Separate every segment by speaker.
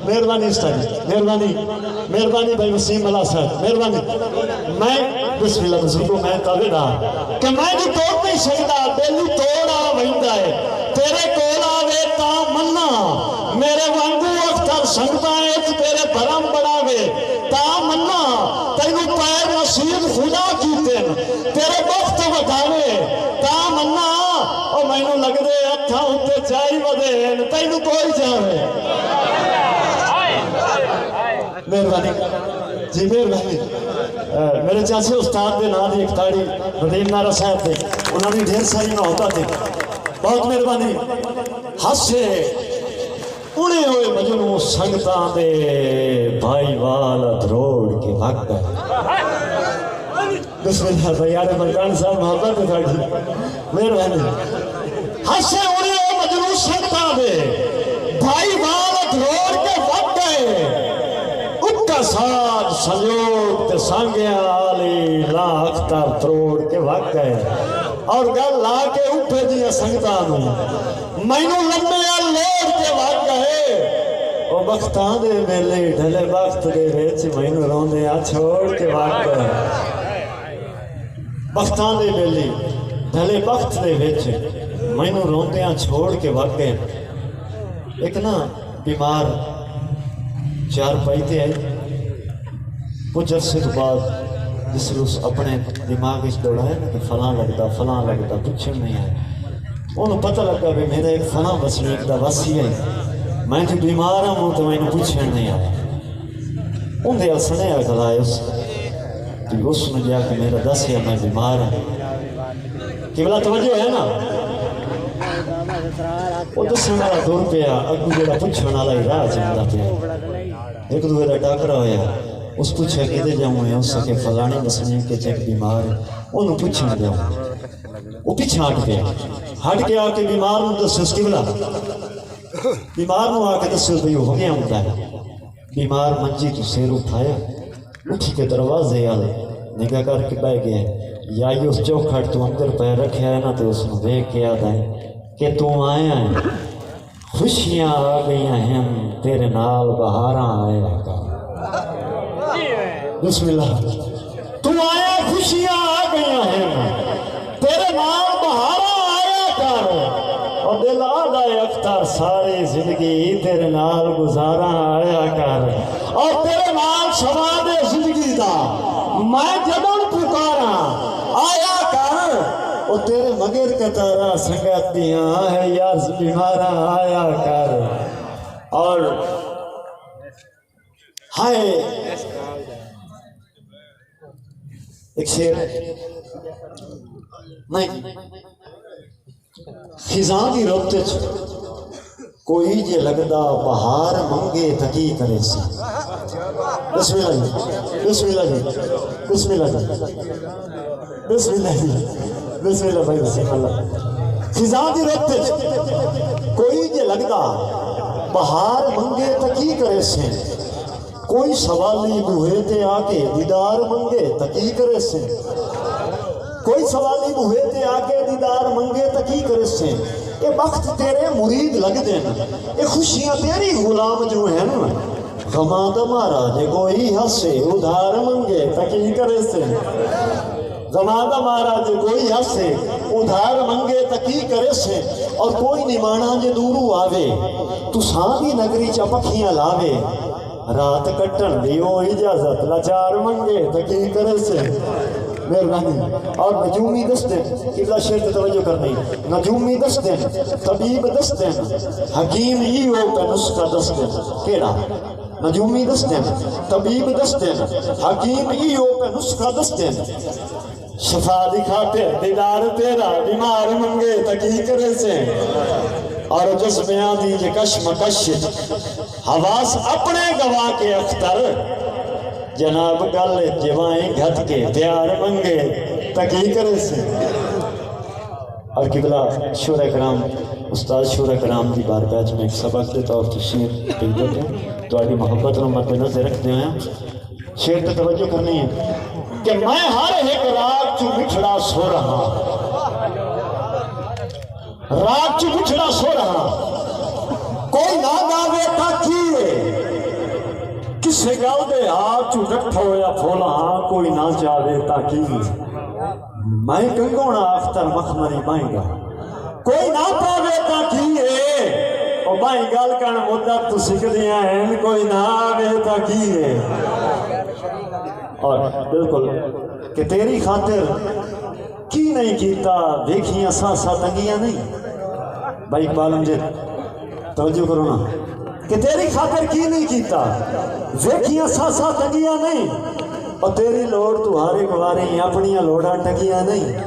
Speaker 1: مہربانی مہربانی مہربانی بھائی وسیم اللہ صاحب مہربانی میں بسم اللہ بزرگو میں کہہ رہا کہ میں جو توڑ نہیں سکتا دل توڑا وہندا ہے تیرے کول آوے تا منا میرے وانگو اختر سنگتا ہے تیرے بھرم بڑھاوے تا منا تینو پیر نصیب خدا کیتے تیرے وقت بتاوے تا منا اور میں نو لگ دے اتھا ہوتے چاہی ودے تینو کوئی جاوے مہربانی جی مہربانی میرے چاچے استاد دے نام دی ایک تاڑی ندیم نارا صاحب تھے انہوں نے ڈھیر ساری محبت تھی بہت مہربانی ہسے اڑے ہوئے مجنوں سنگتاں دے بھائی والا دروڑ کے بھگ گئے بسم اللہ بھائی یار ملکان صاحب محبت تھا مہربانی ہسے اڑے ہوئے مجنوں سنگتاں دے بھائی والا دروڑ کے بھگ گئے اکا ساج سنجوگ تے سانگیاں آلی لا اختر تروڑ کے بھگ گئے اور گل لا کے اوپر دیا سنگتاں مینو لمبے لوڑ کے بھگ گئے او بختاں دے میلے ڈھلے وقت دے ویچ مینو روندے چھوڑ کے بھگ گئے بختاں دے میلے ڈھلے وقت دے ویچ مینو روندے چھوڑ کے بھگ گئے ایک نا بیمار چار پائیتے آئے کچھ عرصے تو بعد جس روز اپنے دماغ اس دوڑائے نا کہ فلاں لگتا پچھڑ نہیں آئے انہوں پتہ لگا بھی میرا ایک فلاں وسیق دا وسی ہے میں جو بیمار ہوں تو میں نے پچھڑ نہیں آیا ان دے سنے اگلائے اس نے جا کہ میرا دس ہے میں بیمار ہوں قبلہ توجہ ہے نا وہ دس میرا دور پیا اگو جڑا پچھڑ والا ہی راہ چلتا پیا ایک دو دا ٹاکرا ہویا اس پوچھا کہ دے جاؤں ہے اس کے فلانی مسلم کے چیک بیمار انہوں پوچھا جاؤں وہ پیچھے ہٹ کے آ کے بیمار نو دس اس کی بلا بیمار نو آ کے دس اس ہو گیا ہوتا ہے بیمار منجی تو سیر اٹھایا اٹھی کے دروازے آلے نگاہ کر کے بہ گئے یا یہ اس چوکھٹ تو اندر پہ رکھے ہے نا تو اس نے دیکھ کے یاد ہے کہ تو آیا ہے خوشیاں آ گئی ہیں تیرے نال بہاراں آیا گا بسم اللہ تو آیا خوشیاں آ گئی ہیں تیرے نال بہاراں آیا کر اور دل آدھائے اختر ساری زندگی تیرے نال گزارا آیا کر اور تیرے نال سواد زندگی دا میں جبن پکارا آیا کر اور تیرے مگر کتارا سنگت دیاں ہے یار بیمارا آیا کر اور ہائے ایک شیر نہیں خزاں دی روتے کوئی جے لگدا بہار منگے تکی کرے سے بسم اللہ جی بسم اللہ جی بسم اللہ جی بسم اللہ جی بسم اللہ بھائی بسم اللہ خزاں دی روتے کوئی جے لگدا بہار منگے تکی کرے سے کوئی سوالی بوہے تے آکے دیدار منگے تکی کرے سے کوئی سوالی بوہے تے آکے دیدار منگے تکی کرے سے یہ وقت تیرے مرید لگ دینا یہ خوشیاں تیری غلام جو ہیں نا غماں دمارا جے کوئی ہسے ادھار منگے تکی کرے سے غماں دمارا جے کوئی ہسے ادھار منگے تکی کرے سے اور کوئی نمانا جے دورو آوے تو ساندی نگری چپکیاں لاوے رات کٹن دیو اجازت لاچار منگے تکی کرے سے مہربانی اور نجومی دستیں قبلہ شیر کی توجہ کرنی نجومی دستیں طبیب دستیں حکیم ہی ہو کا نسخہ دستیں کیڑا نجومی دستیں طبیب دستیں حکیم ہی ہو کا نسخہ دستیں شفا دکھاتے دیدار تیرا بیمار منگے تکی کرے سے اور جذبیاں دیجے کشمکش حواس اپنے گواہ کے اختر جناب گل جوائیں گھت کے پیار منگے تکی کرے سے اور قبلہ شورہ کرام استاد شورہ کرام دی بارگاہ میں ایک سبق دیتا اور تشیر پیش دیتے ہیں تو آگے محبت و مد نظر رکھتے ہیں شیر پہ توجہ کرنی ہے کہ میں ہر ایک رات چو بچھڑا سو رہا رات چو بچھڑا سو رہا کوئی نہ گاوے تا کیے کسے گل دے ہاتھ چو ڈٹھا ہویا پھولا ہاں کوئی نہ چاہے تاکہ میں کنگونا اختر مخمری مائیں گا کوئی نہ پاوے تاکہ او بھائی گل کن مدت تو سکھ دیا ہیں کوئی نہ آوے تاکہ اور بالکل کہ تیری خاطر کی نہیں کیتا دیکھیاں سا تنگیاں نہیں بھائی بالم جے توجہ کرو نا کہ تیری خاطر کی نہیں کیتا دیکھیاں سا تنگیاں نہیں اور تیری لوڑ تہارے گوارے اپنیاں لوڑاں ٹنگیاں نہیں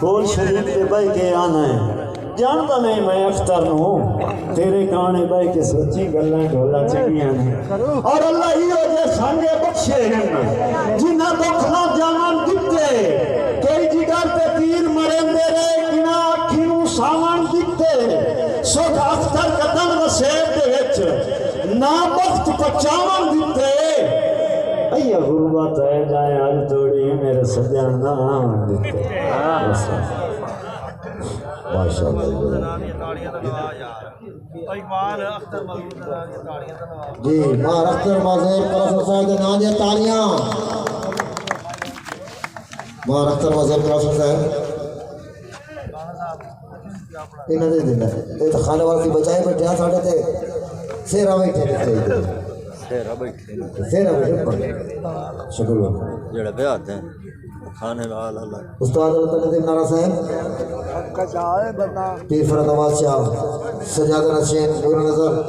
Speaker 1: کول شریف کے بھائی کے آنا ہے جانتا نہیں میں اختر ہوں تیرے کانے بھائی کے سچی گلاں ڈھولا چنگیاں نے اور اللہ ہی ہو جے سانگے بخشے ہیں جنہ دکھنا جان دتے کئی جگر تے تیر مرندے رہے کنا اکھیوں سامان دتے سوکھ اختر قدم وسیب دے وچ نا بخت پچاون دتے ایا غربت ہے جائے آج توڑی میرے سجان نام دتے
Speaker 2: جی مار اختر مازیر کلاس صاحب کے نام دیا تالیاں مار اختر مازیر کلاس صاحب انہوں نے دینا ہے تو خانے والا کی بچائے بیٹھے ہیں ساڑھے تے سیرہ بیٹھے سیرہ بیٹھے شکر
Speaker 3: جڑے پہ آتے ہیں کھانے لال اللہ
Speaker 2: استاد اللہ ندیم نارا صاحب پیر فرد آواز شاہ سجادہ نشین نور نظر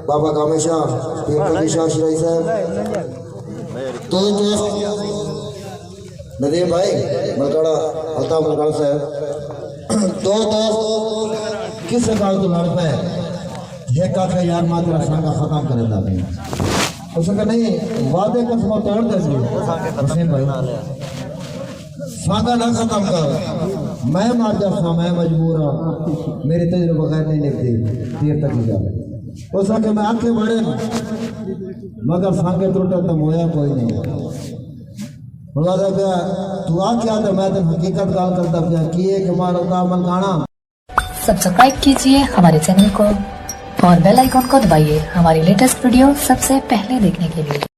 Speaker 2: بابا کامل شاہ پیر قدی شاہ شرائی صاحب تو ندیم بھائی ملکڑا الطاف ملکڑا صاحب دو کس رکار تو لڑ پہ ایک آخر یار ماں تیرا سانگا ختم کرے دا بھی اس نے کہا نہیں وعدے قسمہ توڑ دے سی حسین بھائی سانگا نہ ختم کر میں مار جا میں مجبور ہوں میری تجربہ بغیر نہیں لکھتی دیر تک ہی جا اس نے کہا میں آنکھیں بڑے مگر سانگے ٹوٹے تو مویا کوئی نہیں بلادہ پیا تو آ کیا تھا میں تن حقیقت گال کرتا پیا کیے کہ مارا تعمل گانا
Speaker 4: سبسکرائب کیجئے ہمارے چینل کو اور بیل آئیکن کو دبائیے ہماری لیٹسٹ ویڈیو سب سے پہلے دیکھنے کے لیے